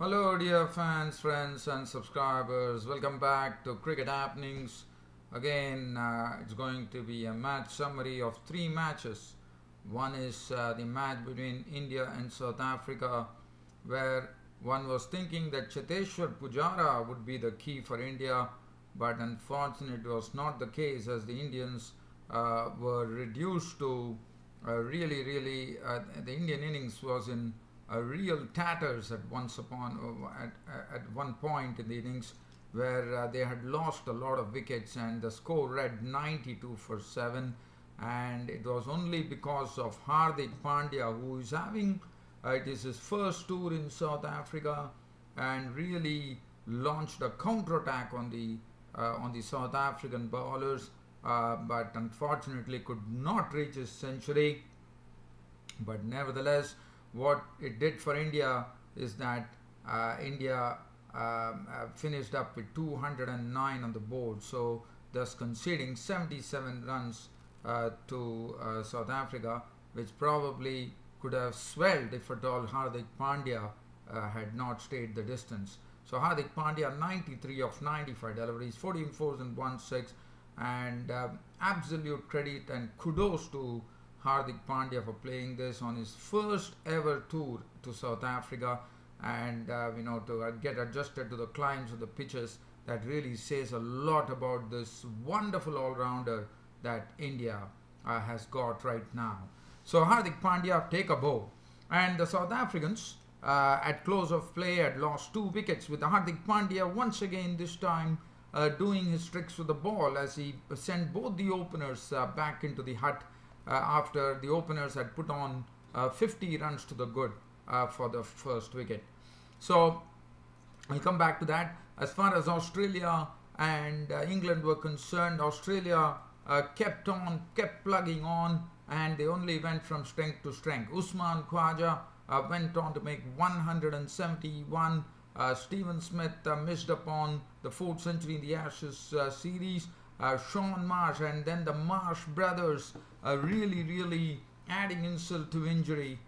Hello, dear fans, friends, and subscribers. Welcome back to Cricket Happenings. Again, it's going to be a match summary of three matches. One is the match between India and South Africa, where one was thinking that Cheteshwar Pujara would be the key for India, but unfortunately, it was not the case as the Indians were reduced to the Indian innings was in real tatters at one point in the innings where they had lost a lot of wickets and the score read 92 for 7, and it was only because of Hardik Pandya, who is having it is his first tour in South Africa and really launched a counterattack on the South African bowlers, but unfortunately could not reach his century. But nevertheless, what it did for India is that India finished up with 209 on the board, so thus conceding 77 runs to South Africa, which probably could have swelled if at all Hardik Pandya had not stayed the distance. So Hardik Pandya 93 of 95 deliveries, 14 fours and 1 6, and absolute credit and kudos to Hardik Pandya for playing this on his first ever tour to South Africa, and to get adjusted to the climbs of the pitches. That really says a lot about this wonderful all-rounder that India has got right now. So Hardik Pandya take a bow, and the South Africans at close of play had lost 2 wickets, with Hardik Pandya once again this time doing his tricks with the ball as he sent both the openers back into the hut after the openers had put on 50 runs to the good for the first wicket. So I'll come back to that. As far as Australia and England were concerned, Australia kept plugging on, and they only went from strength to strength. Usman Khwaja went on to make 171. Stephen Smith missed upon the 4th century in the Ashes series. Sean Marsh and then the Marsh brothers really adding insult to injury,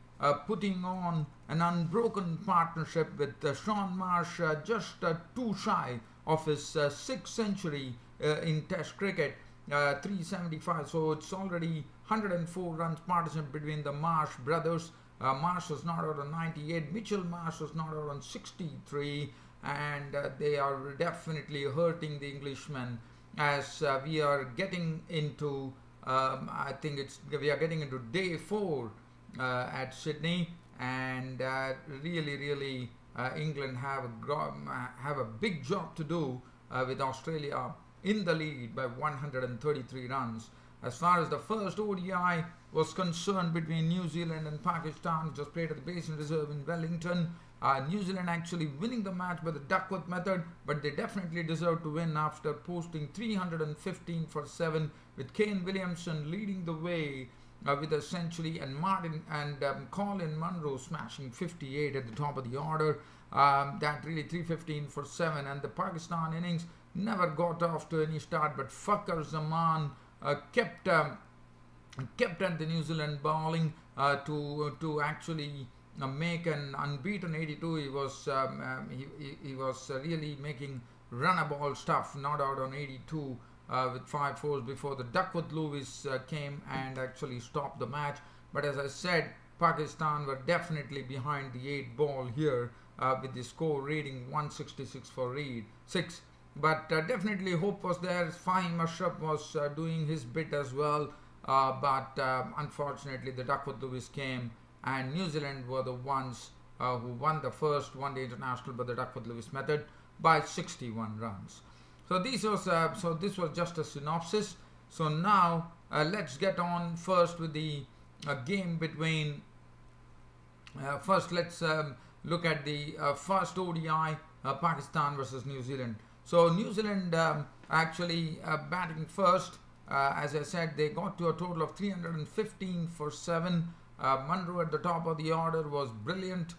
putting on an unbroken partnership with Sean Marsh just too shy of his 6th century in Test cricket, 375. So it's already 104 runs partition between the Marsh brothers. Marsh was not out on 98, Mitchell Marsh was not out on 63, and they are definitely hurting the Englishmen as we are getting into we are getting into day 4 at Sydney, and really England have a big job to do with Australia in the lead by 133 runs. As far as the first ODI was concerned between New Zealand and Pakistan, just played at the Basin Reserve in Wellington, New Zealand actually winning the match by the Duckworth method, but they definitely deserve to win after posting 315 for 7, with Kane Williamson leading the way with a century, and Colin Munro smashing 58 at the top of the order. That really 315 for 7, and the Pakistan innings never got off to any start, but Fakhar Zaman kept at the New Zealand bowling to actually make an unbeaten 82. He was really making run-a-ball stuff, not out on 82 with 5 fours before the Duckworth Lewis came and actually stopped the match. But as I said, Pakistan were definitely behind the 8 ball here with the score reading 166 for 6. But definitely hope was there. Fahim Ashraf was doing his bit as well, but unfortunately the Duckworth Lewis came, and New Zealand were the ones who won the first one-day international by the Duckworth Lewis method by 61 runs. So this was just a synopsis. So now let's get on first with the game between. First, let's look at the first ODI, Pakistan versus New Zealand. So New Zealand actually batting first. As I said, they got to a total of 315 for 7. Munro at the top of the order was brilliant.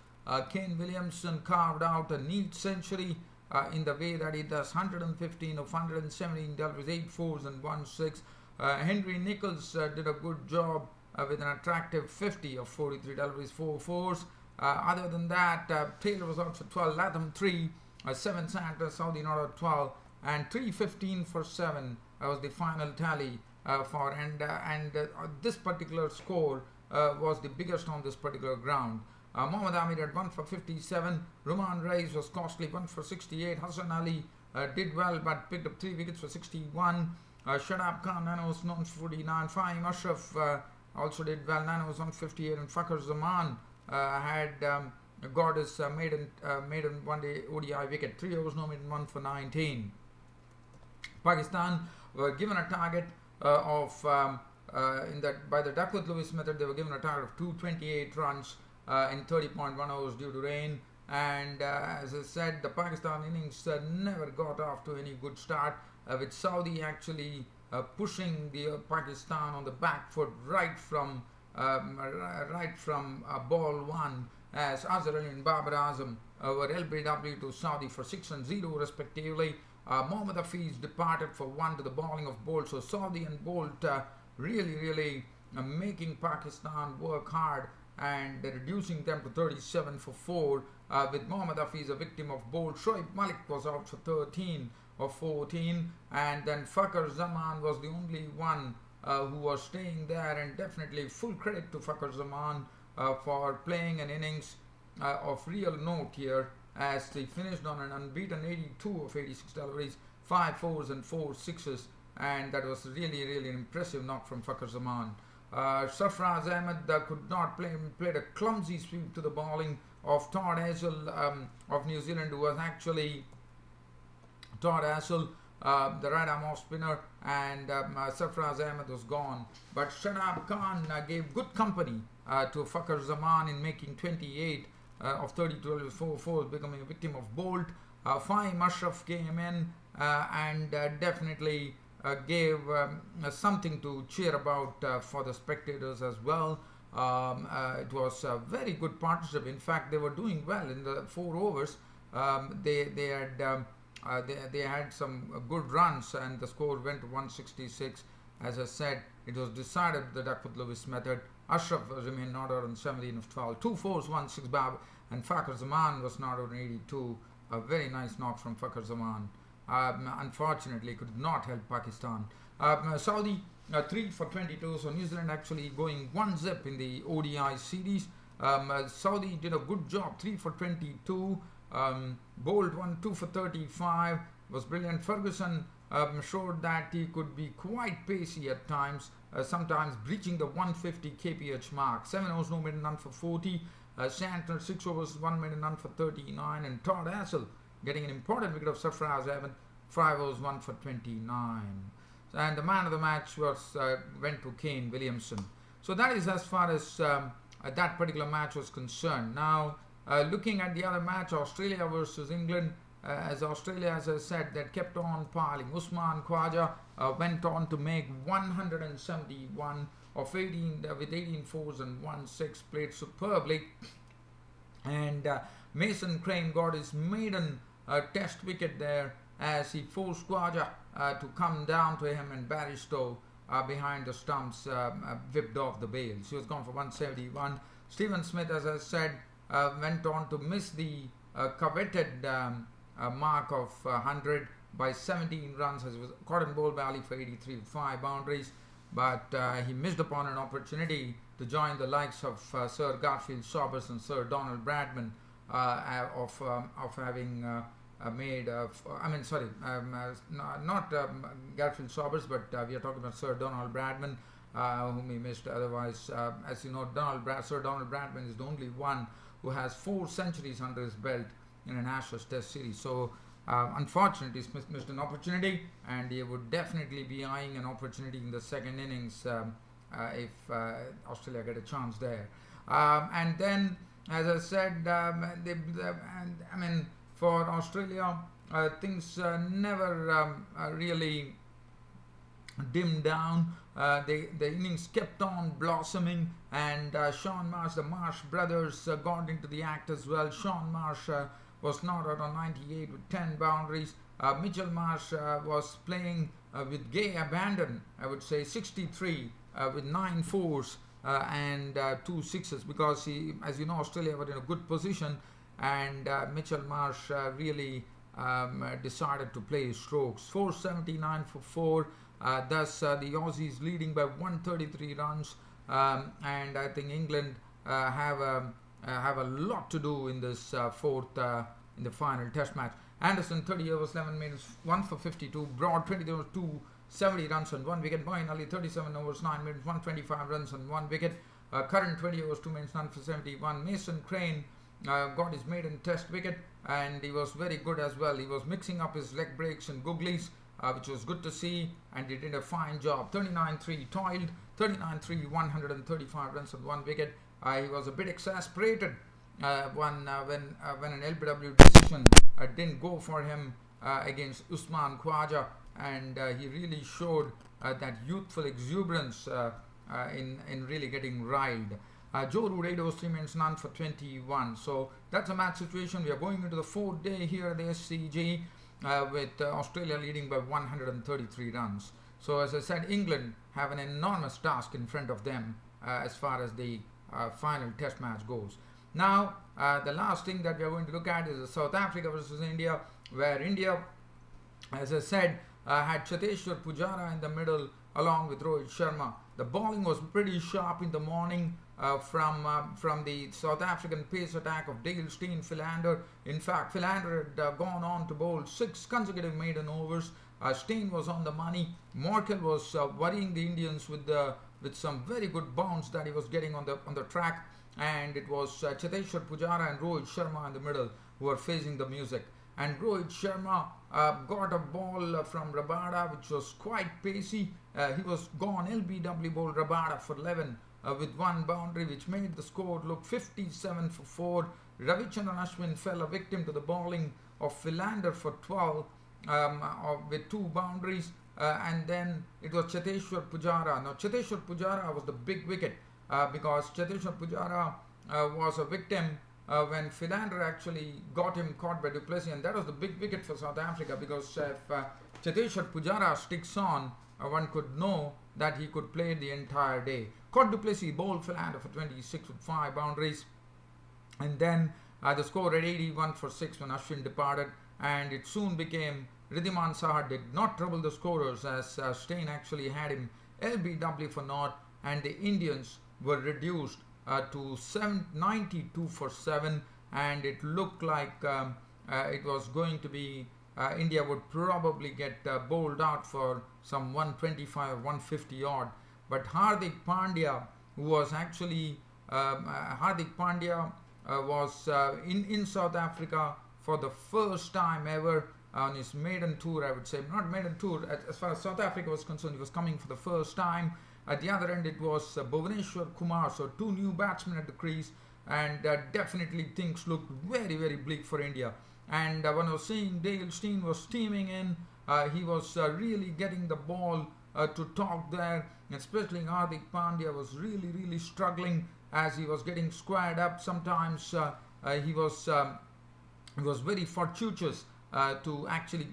Kane Williamson carved out a neat century in the way that he does, 115 of 117 deliveries, 8 fours and 1 6. Henry Nicholls did a good job with an attractive 50 of 43 deliveries, 4 fours. Other than that, Taylor was out for 12, Latham 3, 7 Sanders, Saudi not out 12, and 315 for 7 was the final tally for, and this particular score was the biggest on this particular ground. Mohammad Amir had 1 for 57, Ruman Reis was costly, 1 for 68, Hassan Ali did well but picked up 3 wickets for 61, Shadab Khan, Nano was known for 49, Fahim Ashraf also did well, Nano was on 58, and Fakhar Zaman had got his maiden one-day ODI wicket, 3 overs, no maiden, 1 for 19. Pakistan were given a target by the Duckworth-Lewis method. They were given a target of 228 runs in 30.1 overs due to rain. And as I said, the Pakistan innings never got off to any good start, with Saudi actually pushing the Pakistan on the back foot right from ball 1, as Azhar Ali and Babar Azam were LBW to Saudi for 6 and 0 respectively. Mohammad Hafiz departed for 1 to the bowling of Bolt. So Saudi and Bolt really making Pakistan work hard and reducing them to 37 for 4, with Mohammad Hafiz a victim of Bolt. Shoaib Malik was out for 13 of 14, and then Fakhar Zaman was the only one who was staying there, and definitely full credit to Fakhar Zaman for playing an innings of real note here, as he finished on an unbeaten 82 of 86 deliveries, 5 fours and 4 sixes, and that was really an impressive knock from Fakhar Zaman. Sarfraz Ahmed could not play, played a clumsy sweep to the bowling of Todd Hassel of New Zealand, who was actually Todd Hassel, the right arm off spinner, and Sarfraz Ahmed was gone. But Shadab Khan gave good company to Fakhar Zaman in making 28 of 32 4 4, becoming a victim of Bolt. Fahim Ashraf came in and definitely gave something to cheer about for the spectators as well. It was a very good partnership. In fact, they were doing well in the 4 overs. They had some good runs, and the score went to 166. As I said, it was decided the Duckworth-Lewis method. Ashraf remained not out on 17 of 12, 2 fours, 1 6 bab, and Fakhar Zaman was not out on 82. A very nice knock from Fakhar Zaman. Unfortunately, could not help Pakistan. Saudi 3 for 22. So New Zealand actually going 1-zip in the ODI series. Saudi did a good job, 3 for 22. Bolt 2 for 35 was brilliant. Ferguson showed that he could be quite pacey at times, sometimes breaching the 150 kph mark. 7 overs, no maiden, none for 40. Santner 6 overs, 1 maiden, none for 39. And Todd Hassel getting an important wicket of Sarfraz Ahmed, 5 overs, 1 for 29. And the man of the match went to Kane Williamson. So that is as far as that particular match was concerned. Now, looking at the other match, Australia versus England, as Australia, as I said, that kept on piling. Usman Khwaja went on to make 171 of 18 with 18 fours and 1 6, played superbly. And Mason Crane got his maiden test wicket there, as he forced Khwaja to come down to him, and Barristow behind the stumps whipped off the bails. He was gone for 171. Stephen Smith, as I said, went on to miss the coveted mark of 100 by 17 runs, as he was caught in Bowl Valley for 83 with 5 boundaries, but he missed upon an opportunity to join the likes of Sir Garfield Sobers and Sir Donald Bradman of having made not Garfield Sobers, but we are talking about Sir Donald Bradman, whom he missed. Otherwise, as you know, Sir Donald Bradman is the only one who has 4 centuries under his belt in an Ashes Test series. So unfortunately, Smith missed an opportunity, and he would definitely be eyeing an opportunity in the second innings if Australia get a chance there. And then, as I said, for Australia, things never really dimmed down. The innings kept on blossoming, and Sean Marsh, the Marsh brothers, got into the act as well. Sean Marsh was not out on 98 with 10 boundaries. Mitchell Marsh was playing with gay abandon, I would say, 63 with 9 fours and 2 sixes, because he, as you know, Australia were in a good position, and Mitchell Marsh really decided to play his strokes. 479 for 4. Thus, the Aussies leading by 133 runs, and I think England have a lot to do in this fourth in the final Test match. Anderson 30 overs 11 minutes 1 for 52. Broad 20 overs 270 runs and 1 wicket. Moeen Ali 37 overs 9 minutes 125 runs and 1 wicket. Curran 20 overs 2 minutes none for 71. Mason Crane got his maiden Test wicket, and he was very good as well. He was mixing up his leg breaks and googlies, which was good to see, and he did a fine job. 39-3 toiled, 39-3 135 runs and 1 wicket. He was a bit exasperated when an LBW decision didn't go for him against Usman Khwaja, and he really showed that youthful exuberance in really getting riled. Joe Root 8 overs 3 minutes none for 21. So that's a match situation. We are going into the fourth day here at the SCG with Australia leading by 133 runs. So as I said, England have an enormous task in front of them as far as the final Test match goes. Now, the last thing that we are going to look at is the South Africa versus India, where India, as I said, had Cheteshwar Pujara in the middle along with Rohit Sharma. The bowling was pretty sharp in the morning from the South African pace attack of Dale Steyn, Philander. In fact, Philander had gone on to bowl 6 consecutive maiden overs. Steyn was on the money. Morkel was worrying the Indians with some very good bounce that he was getting on the track, and it was Cheteshwar Pujara and Rohit Sharma in the middle who were facing the music. And Rohit Sharma got a ball from Rabada, which was quite pacey. He was gone. LBW bowled Rabada for 11 with 1 boundary, which made the score look 57 for 4. Ravichandran Ashwin fell a victim to the bowling of Philander for 12 with 2 boundaries. And then it was Cheteshwar Pujara. Now, Cheteshwar Pujara was the big wicket because Cheteshwar Pujara was a victim when Philander actually got him caught by du Plessis, and that was the big wicket for South Africa, because if Cheteshwar Pujara sticks on, one could know that he could play the entire day. Caught du Plessis, bowled Philander for 26 with 5 boundaries, and then the score at 81 for 6 when Ashwin departed, and it soon became Ridhiman Saha did not trouble the scorers, as Steyn actually had him LBW for naught, and the Indians were reduced to 92 for 7, and it looked like it was going to be India would probably get bowled out for some 125 or 150 odd. But Hardik Pandya, who was actually Hardik Pandya was in South Africa for the first time ever on his maiden tour, I would say. Not maiden tour, as far as South Africa was concerned, he was coming for the first time. At the other end, it was Bhuvaneshwar Kumar, so 2 new batsmen at the crease, and definitely things looked very, very bleak for India. And when I was seeing Dale Steyn was steaming in, he was really getting the ball to talk there, especially Hardik Pandya was really, really struggling as he was getting squared up. Sometimes he was very fortuitous to actually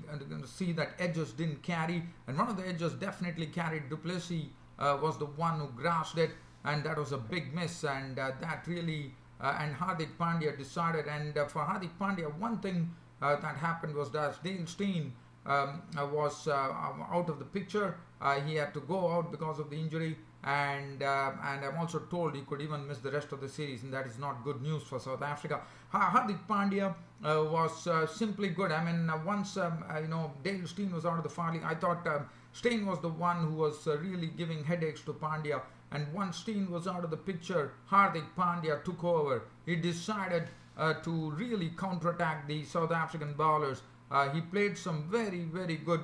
see that edges didn't carry, and one of the edges definitely carried. Du Plessis was the one who grasped it, and that was a big miss, and that really and Hardik Pandya decided. And for Hardik Pandya, one thing that happened was that Dale Steyn was out of the picture. He had to go out because of the injury, and I'm also told he could even miss the rest of the series, and that is not good news for South Africa. Hardik Pandya was simply good. I mean, once Dale Steyn was out of the firing, I thought Steyn was the one who was really giving headaches to Pandya, and once Steyn was out of the picture, Hardik Pandya took over. He decided to really counterattack the South African bowlers. He played some very, very good.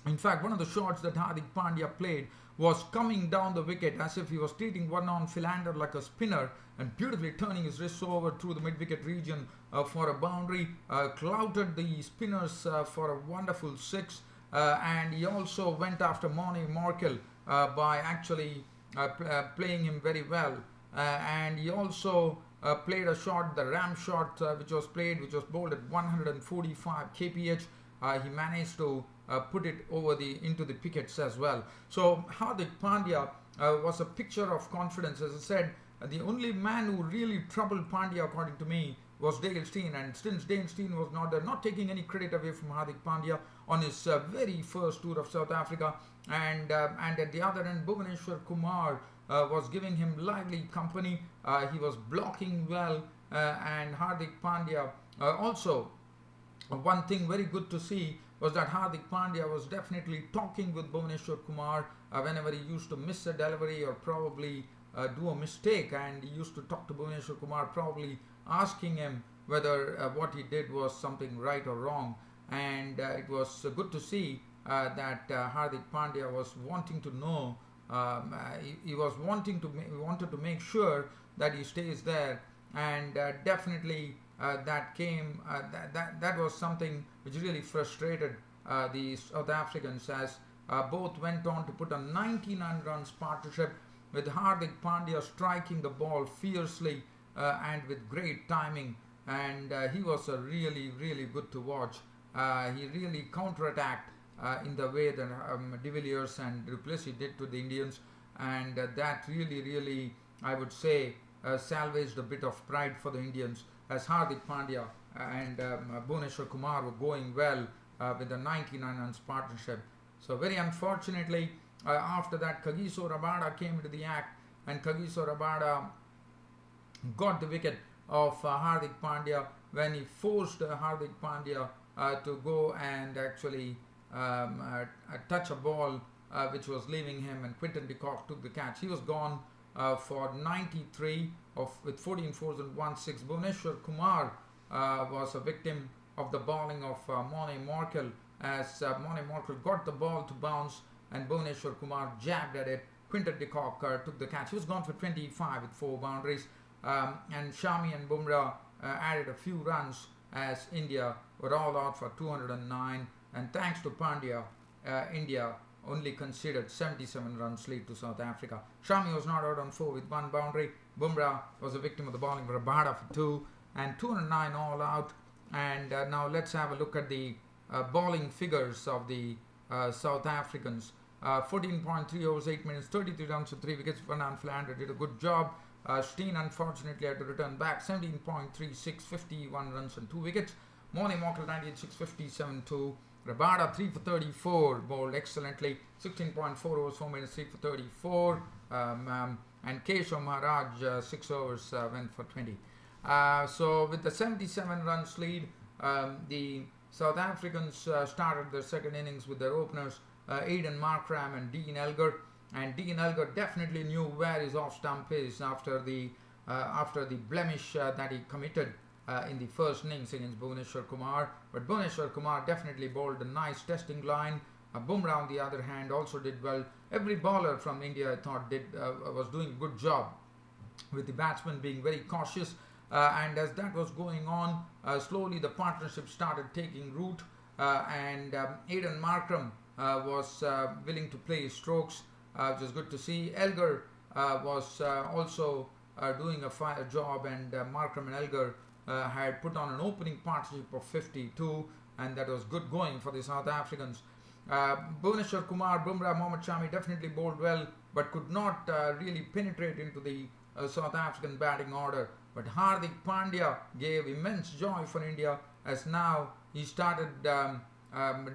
In fact, one of the shots that Hardik Pandya played was coming down the wicket as if he was treating one-on Philander like a spinner and beautifully turning his wrists over through the mid-wicket region for a boundary, clouted the spinners for a wonderful 6, and he also went after Morkel by actually playing him very well, and he also played a shot, the ram shot, which was bowled at 145 kph. He managed to put it over into the pickets as well. So Hardik Pandya was a picture of confidence. As I said, the only man who really troubled Pandya, according to me, was Dale Steyn. And since Dale Steyn was not there, not taking any credit away from Hardik Pandya on his very first tour of South Africa, and at the other end, Bhuvaneshwar Kumar was giving him lively company. He was blocking well, and Hardik Pandya also. One thing very good to see was that Hardik Pandya was definitely talking with Bhuvaneshwar Kumar whenever he used to miss a delivery or probably do a mistake, and he used to talk to Bhuvaneshwar Kumar, probably asking him whether what he did was something right or wrong. And it was good to see that Hardik Pandya was wanting to know, he wanted to make sure that he stays there, and definitely that was something which really frustrated the South Africans, as both went on to put a 99 runs partnership, with Hardik Pandya striking the ball fiercely and with great timing, and he was really good to watch. He really counterattacked in the way that de Villiers and du Plessis did to the Indians, and that really, I would say, salvaged a bit of pride for the Indians, as Hardik Pandya and Bhuvaneshwar Kumar were going well with the 99 runs partnership. So very unfortunately, after that, Kagiso Rabada came into the act, and Kagiso Rabada got the wicket of Hardik Pandya when he forced Hardik Pandya to go and actually touch a ball which was leaving him, and Quinton de Kock took the catch. He was gone for 93 with 14 fours and 1 6. Bhuvaneshwar Kumar was a victim of the bowling of Morne Morkel, as Morne Morkel got the ball to bounce and Bhuvaneshwar Kumar jabbed at it. Quinton de Kock took the catch. He was gone for 25 with 4 boundaries, and Shami and Bumrah added a few runs, as India were all out for 209, and thanks to Pandya, India only conceded 77 runs lead to South Africa. Shami was not out on 4 with 1 boundary. Bumrah was a victim of the bowling of Rabada for 2, and 209 all out. And now let's have a look at the bowling figures of the South Africans. 14.3 overs, 8 minutes, 33 runs with 3 wickets. Fernand Philander did a good job. Steyn unfortunately had to return back. 17.36, 51 runs and 2 wickets. Morne Morkel 98, 6, 57, 2. Rabada 3 for 34, bowled excellently. 16.4 overs, 4 minutes, 3 for 34. And Keshav Maharaj 6 overs, went for 20. So with the 77 runs lead, the South Africans started their second innings with their openers, Aiden Markram and Dean Elgar. And Dean Elgar definitely knew where his off-stump is after the blemish that he committed in the first innings against Bhuvaneshwar Kumar. But Bhuvaneshwar Kumar definitely bowled a nice testing line. Bumrah, on the other hand, also did well. Every bowler from India, I thought, was doing a good job, with the batsmen being very cautious. And as that was going on, slowly the partnership started taking root, and Aiden Markram was willing to play his strokes, which is good to see. Elgar was also doing a fine job, and Markram and Elgar had put on an opening partnership of 52, and that was good going for the South Africans. Bhuvaneshwar Kumar, Bumrah, Mohammad Shami definitely bowled well, but could not really penetrate into the South African batting order. But Hardik Pandya gave immense joy for India, as now he started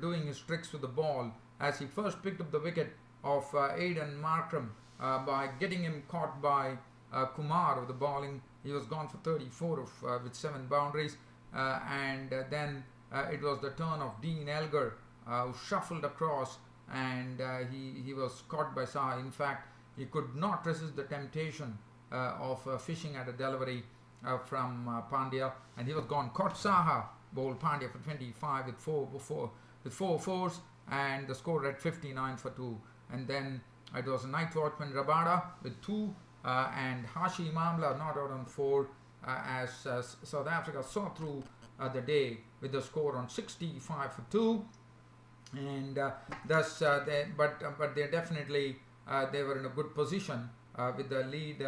doing his tricks with the ball, as he first picked up the wicket of Aiden Markram by getting him caught by Kumar of the bowling. He was gone for 34 with 7 boundaries, and then it was the turn of Dean Elgar, who shuffled across, and he was caught by Saha. In fact, he could not resist the temptation of fishing at a delivery from Pandya, and he was gone. Caught Saha, bowled Pandya for 25 with 4 fours, and the score read 59 for 2. And then it was a night watchman Rabada with 2, and Hashi Mamla not out on 4, as South Africa saw through the day with the score on 65 for 2. And thus, but they definitely they were in a good position with the lead,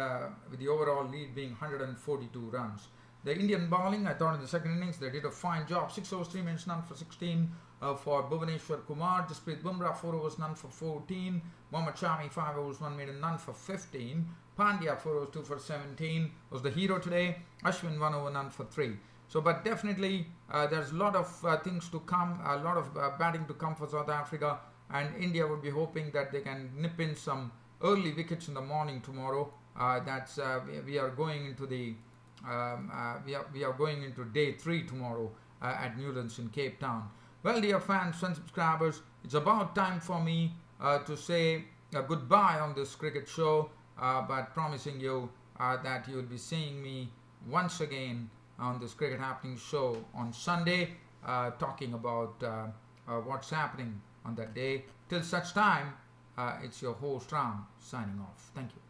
with the overall lead being 142 runs. The Indian bowling, I thought in the second innings they did a fine job. 6 overs, 3 minutes, none for 16 for Bhuvaneshwar Kumar. Jasprit Bumrah, 4 overs, none for 14. Mohammad Shami, 5 overs, 1 maiden, none for 15. Pandya, 4 overs, 2 for 17, was the hero today. Ashwin, 1 over, none for 3. So, but definitely there's a lot of things to come, a lot of batting to come for South Africa, and India would be hoping that they can nip in some early wickets in the morning tomorrow. We are going into the we are going into day 3 tomorrow at Newlands in Cape Town. Well, dear fans and subscribers, it's about time for me to say goodbye on this cricket show, but promising you that you will be seeing me once again on this Cricket Happening show on Sunday, talking about what's happening on that day. Till such time, it's your host Ram signing off. Thank you.